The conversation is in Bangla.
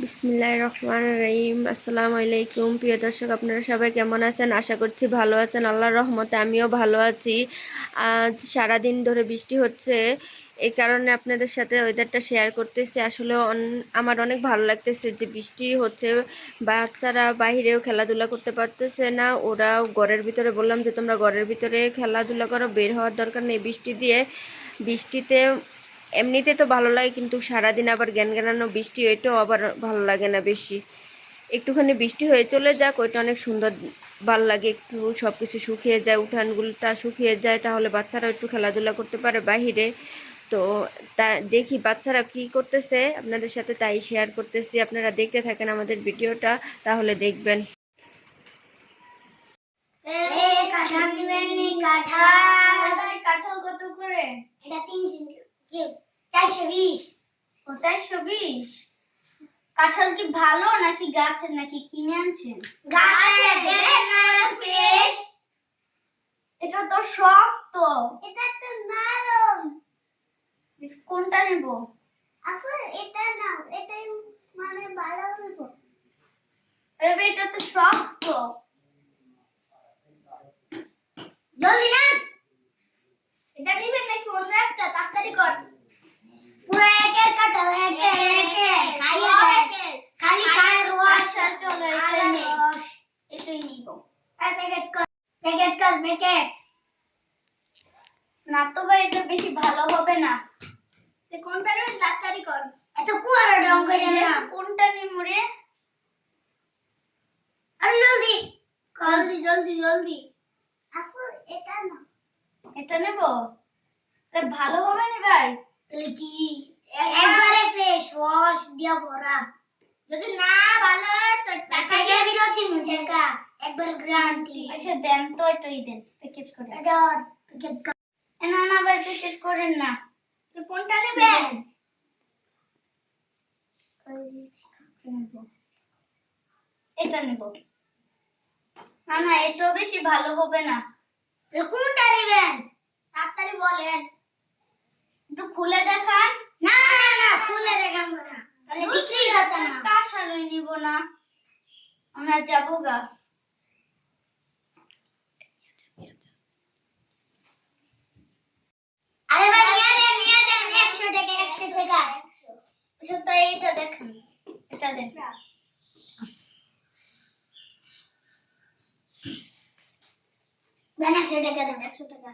বিসমিল্লাহির রহমানির রহিম। আসসালামু আলাইকুম প্রিয় দর্শক, আপনারা সবাই কেমন আছেন? আশা করছি ভালো আছেন। আল্লাহর রহমতে আমিও ভালো আছি। আজ সারাদিন ধরে বৃষ্টি হচ্ছে, এই কারণে আপনাদের সাথে ওয়েদারটা শেয়ার করতেছি। আসলে আমার অনেক ভালো লাগতেছে যে বৃষ্টি হচ্ছে। বাচ্চারা বাইরেও খেলাধুলা করতে পারতেছে না, ওরা ঘরের ভিতরে। বললাম যে তোমরা ঘরের ভিতরে খেলাধুলা করো, বের হওয়ার দরকার নেই বৃষ্টি দিয়ে। বৃষ্টিতে এমনিতে তো ভালো লাগে, কিন্তু সারাদিন আবার গ্যানগ্যানানো বৃষ্টি, ওইটাও আবার ভালো লাগে না বেশি। একটুখানি বৃষ্টি হয়ে চলে যাক, ওইটা অনেক সুন্দর ভালো লাগে। একটু সব কিছু শুকিয়ে যায়, উঠানগুলোটা শুকিয়ে যায়, তাহলে বাচ্চারা একটু খেলাধুলা করতে পারে বাহিরে। তো তা দেখি বাচ্চারা কি করতেছে, আপনাদের সাথে তাই শেয়ার করতেছি। আপনারা দেখতে থাকেন আমাদের ভিডিওটা, তাহলে দেখবেন। কাঁঠাল দিবেন নি? কাঁঠাল কাঁঠাল কত করে? এটা 420। ও 420। কাঁঠাল কি ভালো নাকি গাছের নাকি কিনে আনছেন? গাছের, দেখেন না ফ্রেশ। এটা তো শক্ত। এটা তো নরম। কোনটা নেব? আপু এটা নাও, এটাই মানে ভালো হইব। আরে এটা তো শক্ত। জলদি না, এটা নিবেন নাকি অন্য একটা? তাড়াতাড়ি কর। পুরো একের কাঁঠাল, একের খাইয়ে দেন। খালি খায় রস। আচ্ছা চলো এটাই নেই, রস এটাই নিব। প্যাকেট কর, প্যাকেট। না তো ভাই, এটা বেশি ভালো হবে না। কোনটা নেবেন? তাড়াতাড়ি কর। এত কুয়ার ডং করে না। কোনটা নিব রে? আরে জলদি জলদি। আপু এটা নাও। এটা নেব? এটা ভালো হবে না ভাই। কি একবারে ফ্রেশ রস দিয়া ভরা। যদি না ভালো হয় তো টাকা টাকা দিলো 3 টাকা, একবার গ্যারান্টি। আচ্ছা দেন তো, এটাই দেন প্যাকেট করে। আচ্ছা প্যাকেট কর। না ভাই, প্যাকেট করেন না। তো কোনটা নেবেন? এটা নেব। না এটা বেশি ভালো হবে না। কোনটা নেবেন? তাড়াতাড়ি বলেন। একটু খুলে দেখান। না খুলে দেখাবো না, তাহলে বিক্রি হতো না। কাঁঠালই নিব না, আমরা যাবো গা। আরে ভাই নিয়ে যান 100 টাকা। আচ্ছা তাই এটা দেখেন, এটা দেন। দেন 100 টাকা দেন। 100 টাকা।